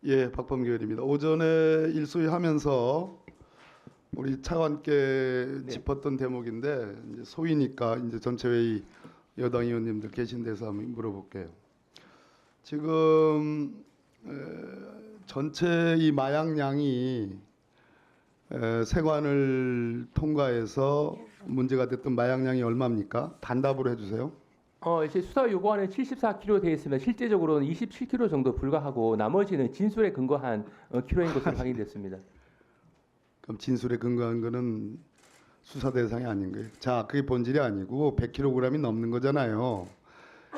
예, 박범계 의원입니다. 오전에 일소위하면서 우리 차관께 네. 짚었던 대목인데 이제 소위니까 이제 전체 회의 여당 의원님들 계신 데서 한번 물어볼게요. 지금 전체 이 마약량이 세관을 통과해서 문제가 됐던 마약량이 얼마입니까? 단답으로 해주세요. 이제 수사 요구안은 74kg 되어 있으면 실제적으로는 27kg 정도 불과하고 나머지는 진술에 근거한 키로인 것으로 확인됐습니다. 그럼 진술에 근거한 거는 수사 대상이 아닌 거예요. 자, 그게 본질이 아니고 100kg이 넘는 거잖아요.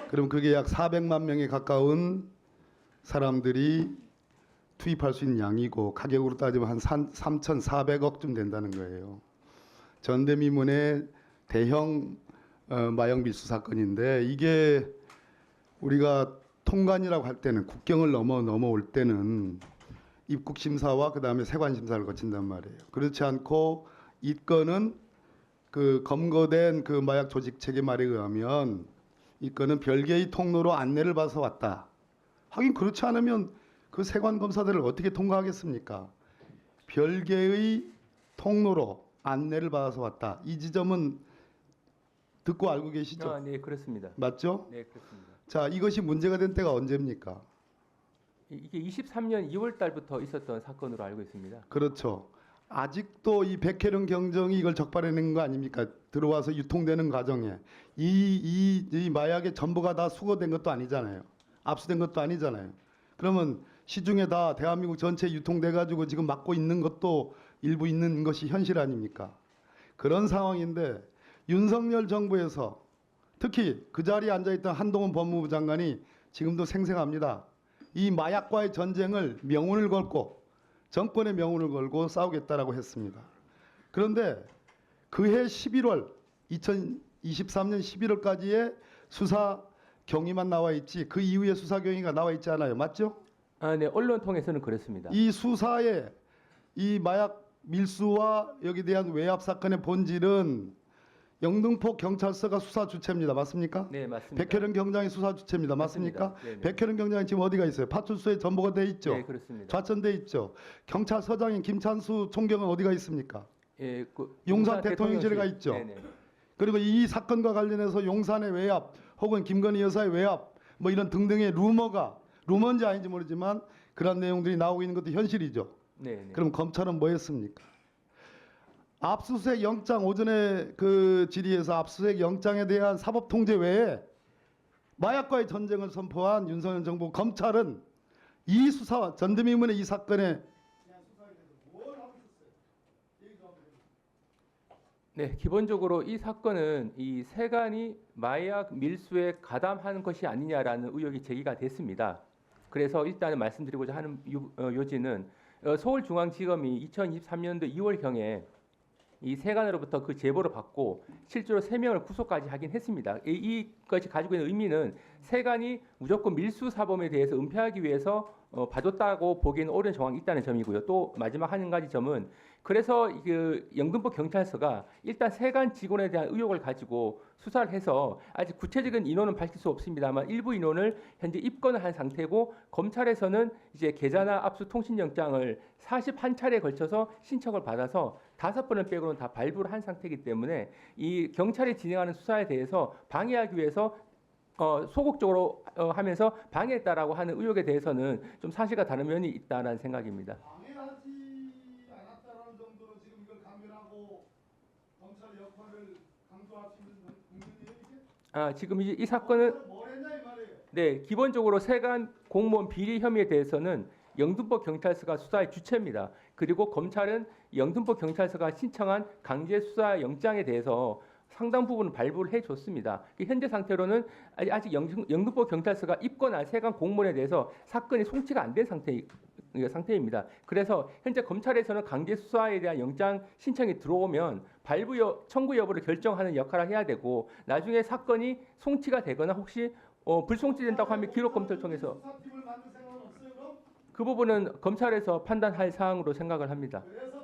그럼 그게 약 400만 명에 가까운 사람들이 투입할 수 있는 양이고 가격으로 따지면 한 3,400억쯤 된다는 거예요. 전대미문의 대형 마약 밀수 사건인데 이게 우리가 통관이라고 할 때는 국경을 넘어올 때는 입국 심사와 그다음에 세관 심사를 거친단 말이에요. 그렇지 않고 이 건은 그 검거된 그 마약 조직 체계 말에 의하면 이 건은 별개의 통로로 안내를 받아서 왔다. 하긴 그렇지 않으면 그 세관 검사들을 어떻게 통과하겠습니까? 별개의 통로로 안내를 받아서 왔다. 이 지점은 듣고 알고 계시죠? 네, 그렇습니다. 맞죠? 네, 그렇습니다. 자, 이것이 문제가 된 때가 언제입니까? 이게 23년 2월 달부터 있었던 사건으로 알고 있습니다. 그렇죠. 아직도 이 백혜령 경정이 이걸 적발해낸 거 아닙니까? 들어와서 유통되는 과정에 이 마약의 전부가 다 수거된 것도 아니잖아요. 압수된 것도 아니잖아요. 그러면 시중에 다 대한민국 전체 유통돼 가지고 지금 막고 있는 것도 일부 있는 것이 현실 아닙니까? 그런 상황인데 윤석열 정부에서 특히 그 자리에 앉아있던 한동훈 법무부 장관이 지금도 생생합니다. 이 마약과의 전쟁을 명운을 걸고 정권의 명운을 걸고 싸우겠다라고 했습니다. 그런데 그해 11월 2023년 11월까지의 수사 경위만 나와 있지 그 이후에 수사 경위가 나와 있지 않아요. 맞죠? 네, 언론 통해서는 그렇습니다. 이 수사에 이 마약 밀수와 여기에 대한 외압 사건의 본질은 영등포 경찰서가 수사 주체입니다. 맞습니까? 네, 맞습니다. 백혜령 경장이 수사 주체입니다. 맞습니까? 맞습니다. 네네. 백혜령 경장이 지금 어디가 있어요? 파출소에 전보가 돼 있죠. 네, 그렇습니다. 좌천돼 있죠. 경찰서장인 김찬수 총경은 어디가 있습니까? 예, 용산 대통령실에 가 있죠. 네네. 그리고 이 사건과 관련해서 용산의 외압 혹은 김건희 여사의 외압 뭐 이런 등등의 루머인지 아닌지 모르지만 그런 내용들이 나오고 있는 것도 현실이죠. 네네. 그럼 검찰은 뭐 했습니까? 압수수색 영장 오전에 그 질의에서 압수수색 영장에 대한 사법 통제 외에 마약과의 전쟁을 선포한 윤석열 정부 검찰은 이 수사와 전대미문의 이 사건에 네, 기본적으로 이 사건은 이 세관이 마약 밀수에 가담한 것이 아니냐라는 의혹이 제기가 됐습니다. 그래서 일단은 말씀드리고자 하는 요지는 서울중앙지검이 2023년도 2월경에 이 세관으로부터 그 제보를 받고 실제로 3명을 구속까지 하긴 했습니다. 이것이 가지고 있는 의미는 세관이 무조건 밀수 사범에 대해서 은폐하기 위해서 봐줬다고 보기에는 옳은 정황이 있다는 점이고요. 또 마지막 한 가지 점은 그래서 그 영등포 경찰서가 일단 세관 직원에 대한 의혹을 가지고 수사를 해서 아직 구체적인 인원은 밝힐 수 없습니다만 일부 인원을 현재 입건을 한 상태고 검찰에서는 이제 계좌나 압수 통신영장을 41차례에 걸쳐서 신청을 받아서 5번을 빼고는 다 발부를 한 상태이기 때문에 이 경찰이 진행하는 수사에 대해서 방해하기 위해서 소극적으로 하면서 방해했다라고 하는 의혹에 대해서는 좀 사실과 다른 면이 있다는 생각입니다. 방해하지 않았다라는 정도로 지금 이걸 강변하고 검찰의 역할을 강조할 수 있는 국민의힘이게? 지금 이 사건은 뭘 했냐 이 말이에요. 네, 기본적으로 세관 공무원 비리 혐의에 대해서는 영등포 경찰서가 수사의 주체입니다. 그리고 검찰은 영등포 경찰서가 신청한 강제 수사 영장에 대해서 상당 부분 발부를 해줬습니다. 현재 상태로는 아직 영등포 경찰서가 입건한 세관 공무원에 대해서 사건이 송치가 안 된 상태입니다. 그래서 현재 검찰에서는 강제 수사에 대한 영장 신청이 들어오면 발부 청구 여부를 결정하는 역할을 해야 되고 나중에 사건이 송치가 되거나 혹시 불송치된다고 하면 기록 검토를 통해서 수사팀을 만들 생각은 없어요, 그럼? 그 부분은 검찰에서 판단할 사항으로 생각을 합니다. 그래서